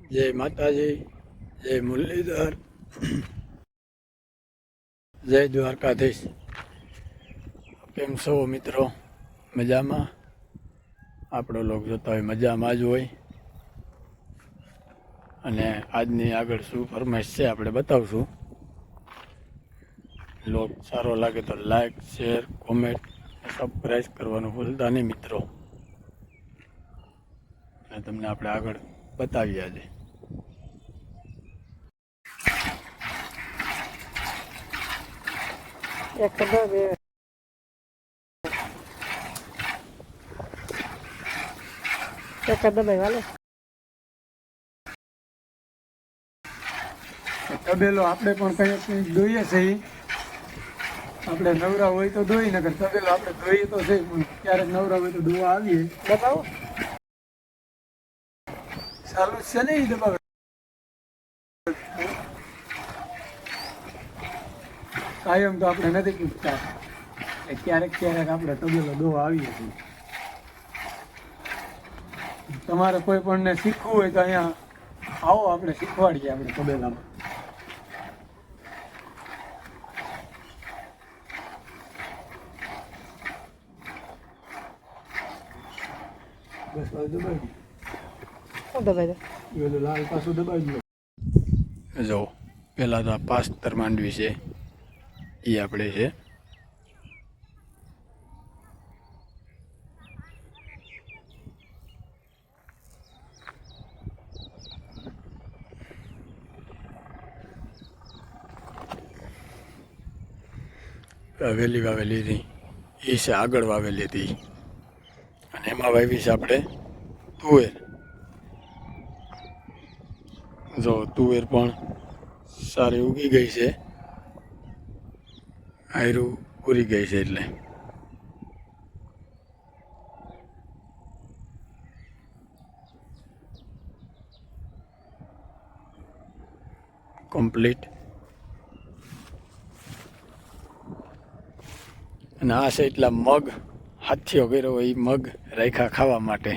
જય માતાજી, જય મુરલીધર, જય દ્વારકાધીશ. કેમ છો મિત્રો? મજામાં? આપણો લોક જોતા હોય મજામાં જ હોય. અને આજની આગળ શું ફરમાઈશ છે આપણે બતાવશું. લોક સારો લાગે તો લાઈક, શેર, કોમેન્ટ, સબસ્ક્રાઈબ કરવાનું ભૂલતા નહીં મિત્રો. અને તમને આપણે આગળ બતાવીએ આજે. એક બે એક દબાઈ વાલે તબેલો આપણે પણ કંઈક દોઈએ છીએ. આપણે નવરા હોય તો દોઈ, નકર તબેલો આપણે દોઈએ તો છે, પણ ક્યારેક નવરા હોય તો દોવા આવીએ. દબાવો ચાલુ છે ને એ દબાવે. કાયમ તો આપણે નથી પૂછતા, ક્યારેક ક્યારેક આપણે તબેલો દોવા આવીએ છીએ. તમારે કોઈ પણ શીખવું હોય તો અહીંયા આવો, આપણે શીખવાડીએ આપણે તબેલામાં. બસ હવે દબાવી શું દબાઈ દે દો, લાલ પાછું દબાવી દો. જો પેલા તો આ પાસ્તર માંડવી છે, એ આપણે છે. વાવેલી હતી એ છે, આગળ વાવેલી હતી. અને એમાં વાવી છે આપણે તુવેર. જો તુવેર પણ સારી ઉગી ગઈ છે, આયરું પૂરી ગઈ છે. એટલે કમ્પ્લીટ. અને આ છે એટલા મગ હાથીઓ કર્યો હોય, એ મગ રાખ્યા ખાવા માટે.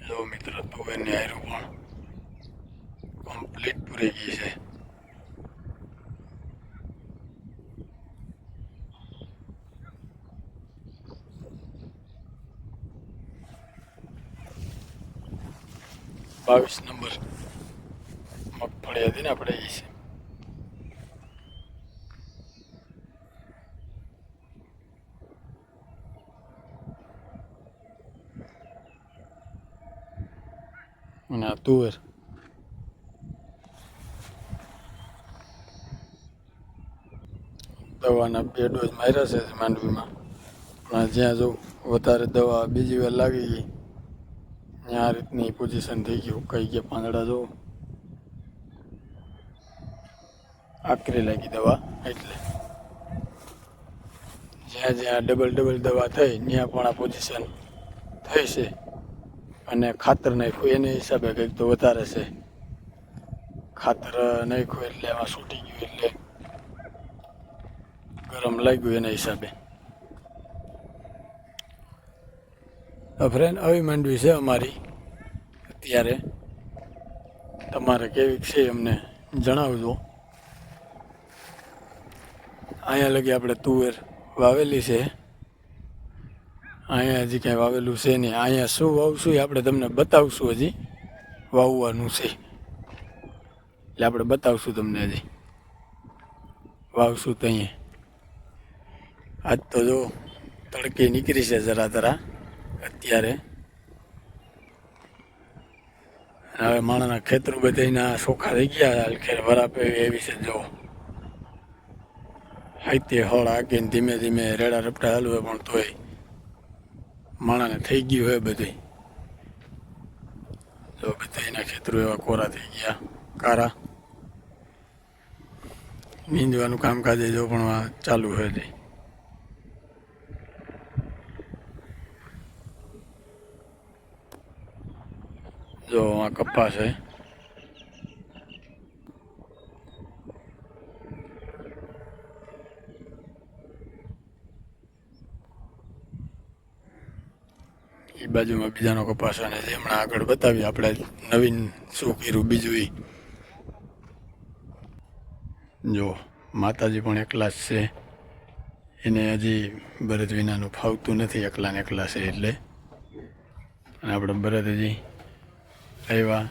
જો મિત્રો તુવેરની આયરું પણ કમ્પ્લીટ પૂરી ગઈ છે. બાવીસ નંબર મગફળી હતી ને આપણે, એ છે. અને આ તુવેર દવાના 2 ડોઝ માર્યા છે માંડવીમાં. પણ જ્યાં જો વધારે દવા બીજી વાર લાગી ગઈ, ત્યાં આ રીતની પોઝિશન થઈ ગઈ, ઉકાઈ ગયા પાંદડા. જો આકરી લાગી દવા. એટલે જ્યાં જ્યાં ડબલ દવા થઈ ત્યાં પણ આ પોઝિશન થઈ છે. અને ખાતર નાખ્યું એને હિસાબે કંઈક તો વધારે છે. ખાતર નાખ્યું એટલે એમાં છૂટી ગયું, એટલે ગરમ લાગ્યું એના હિસાબે. ફ્રેન્ડ, આવી માંડવી છે અમારી અત્યારે. તમારે કેવી છે અમને જણાવજો. અહીંયા લગી આપણે તુવેર વાવેલી છે. અહીંયા હજી કાંઈ વાવેલું છે નહીં. અહીંયા શું વાવશું એ આપણે તમને બતાવશું. હજી વાવવાનું છે એટલે આપણે બતાવશું તમને. હજી વાવશું તો અહીંયા. આજ તો જો તડકી નીકળી છે જરા અત્યારે. હવે માણસના ખેતરો બધાના ચોખ્ખા થઈ ગયા, ખેર વરાપે એવી છે. જો હાઈતે હળ આગીને ધીમે ધીમે રેડા રપટા હાલવે, પણ તોય માણસને થઈ ગયું હોય બધું. જો બધાના ખેતરો એવા કોરા થઈ ગયા, કારા. નીંદવાનું કામકાજ જો પણ ચાલુ હોય છે. જો આ કપાસ છે. એ બાજુમાં બીજાનો કપાસ અને જે હમણાં આગળ બતાવી આપણે નવીન શું કર્યું બીજું એ. જો માતાજી પણ એકલા જ છે. એને હજી ભરત વિનાનું ફાવતું નથી, એકલા ને એકલા છે એટલે. અને આપણે ભરત હજી આવ્યા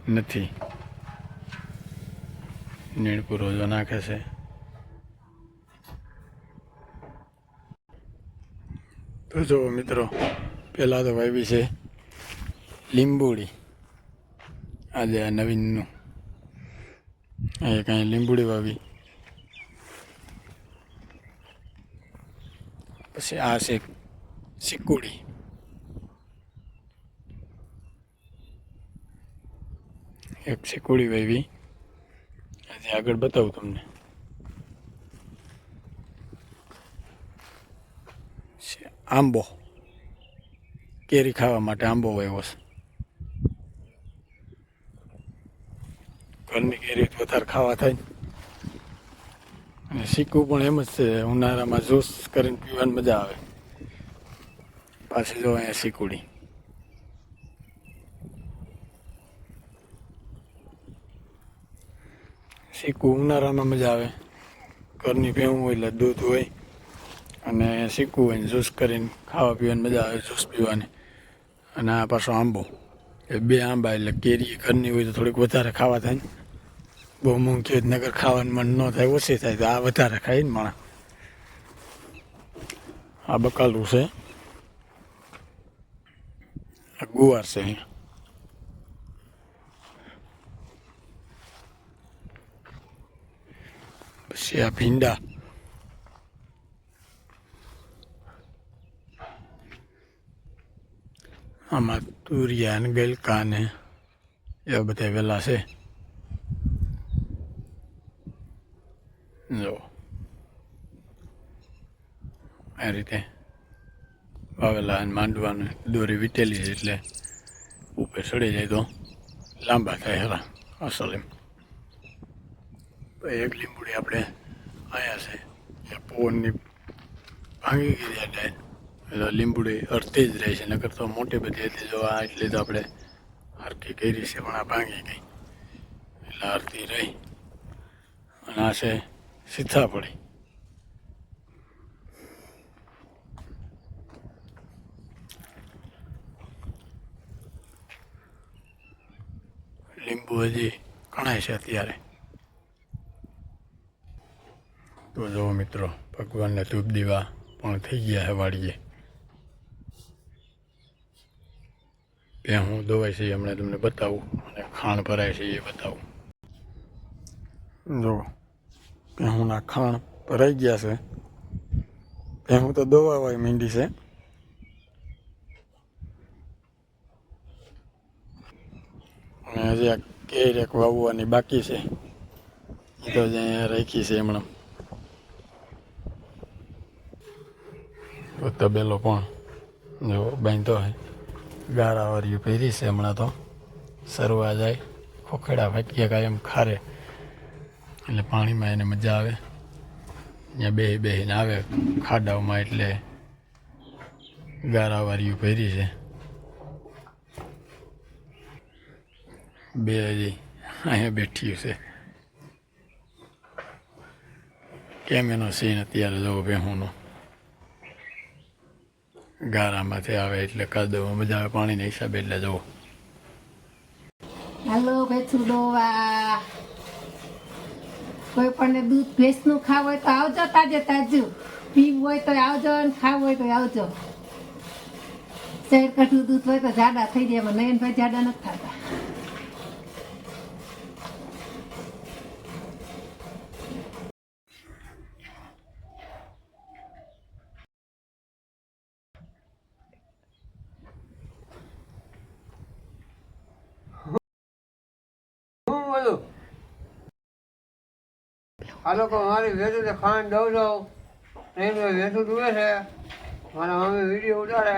નથી. નીણપુરો જો નાખે છે. તો જો મિત્રો, પહેલાં તો વાવી છે લીંબુડી. આજે આ નવીનનું એ કાંઈ લીંબુડી વાવી. પછી આ છે સિકુડી. એક સિકુડી વાવી. આજે આગળ બતાવું તમને. આંબો, કેરી ખાવા માટે આંબો વાવ્યો છે. ઘરની કેરી વધારે ખાવા થાય. અને શીકવું પણ એમ જ છે, ઉનાળામાં જ્યુસ કરીને પીવાની મજા આવે. પાછી જો અહીંયા શીકુડી. શીકવું ઉનાળામાં મજા આવે. ઘરની ભેવું હોય એટલે દૂધ હોય અને શીકવું હોય ને જ્યુસ કરીને ખાવા પીવાની મજા આવે, જ્યુસ પીવાની. અને આ પાછો આંબો, એ બે આંબા એટલે કેરી ઘરની હોય તો થોડીક વધારે ખાવા થાય ને. બહુ મોંઘી હોય નગર ખાવાનું મન ન થાય, ઓછી થાય, તો આ વધારે ખાય ને માણસ. આ બકાલું છે, આ ગુવાર છે અહીંયા. પછી આ ભીંડા. આમાં તુરિયા ને ગલકા ને એવા બધા વેલા છે. જો આ રીતે વાવેલા અને માંડવાનું દોરી વીટેલી છે એટલે ઉપર ચડી જાય તો લાંબા થાય હરા અસલ એમ. એક લીંબુડી આપણે અહીંયા છે, એ પવનની ભાંગી ગઈ એટલે એટલે લીંબુડી અડધી જ રહે છે. નકર તો મોટી બધી હતી. જો આ એટલી તો આપણે હરકી કરી છે, પણ આ ભાંગી ગઈ એટલે અડધી રહી. અને આ છે સીતાફળી. લીંબુ હજી ઘણા છે અત્યારે. તો જો મિત્રો, ભગવાનને ધૂપ દીવા પણ થઈ ગયા છે વાડીએ. ભેહું દોવાય છે હમણાં તમને બતાવું, અને ખાણ ભરાય છે એ બતાવું. જો ભેહુંના ખાણ ભરાઈ ગયા છે. ભેહું તો દોવાય માંડી છે. અને હજી આ કેર એક વાવવાની બાકી છે, એ તો જ અહીંયા રાખી છે હમણાં. તબેલો પણ જો બાંધતો હોય. ગારાવાળી પહેરી છે હમણાં તો. સરવા જાય, ખોખેડા ફાંકીએ કાંઈ એમ ખારે એટલે પાણીમાં એને મજા આવે. અહીંયા બેહીને આવે ખાડાઓમાં, એટલે ગારાવાળી પહેરી છે. બે હજી અહીંયા બેઠી છે. કેમ એનો સીન અત્યારે જવો ભેહુંનો. ગારામાંથી આવે એટલે કાદવમાં મજા આવે પાણીના હિસાબે, એટલે જવો. હાલો ભેંસું દોવા. કોઈ પણ દૂધ ભેંસનું ખાવું હોય તો આવજો, તાજે તાજું. પીવું હોય તો આવજો, ને ખાવું હોય તો આવજો. શેર કઠું દૂધ હોય તો જાડા થઈ જાય, એમાં નયનભાઈ જાડા નથી થતા. આ લોકો મારી વેચું તો ખાંડ દઉં છું નહીં, વેચું દુવે છે. મારા મમ્મી વિડીયો ઉતારે.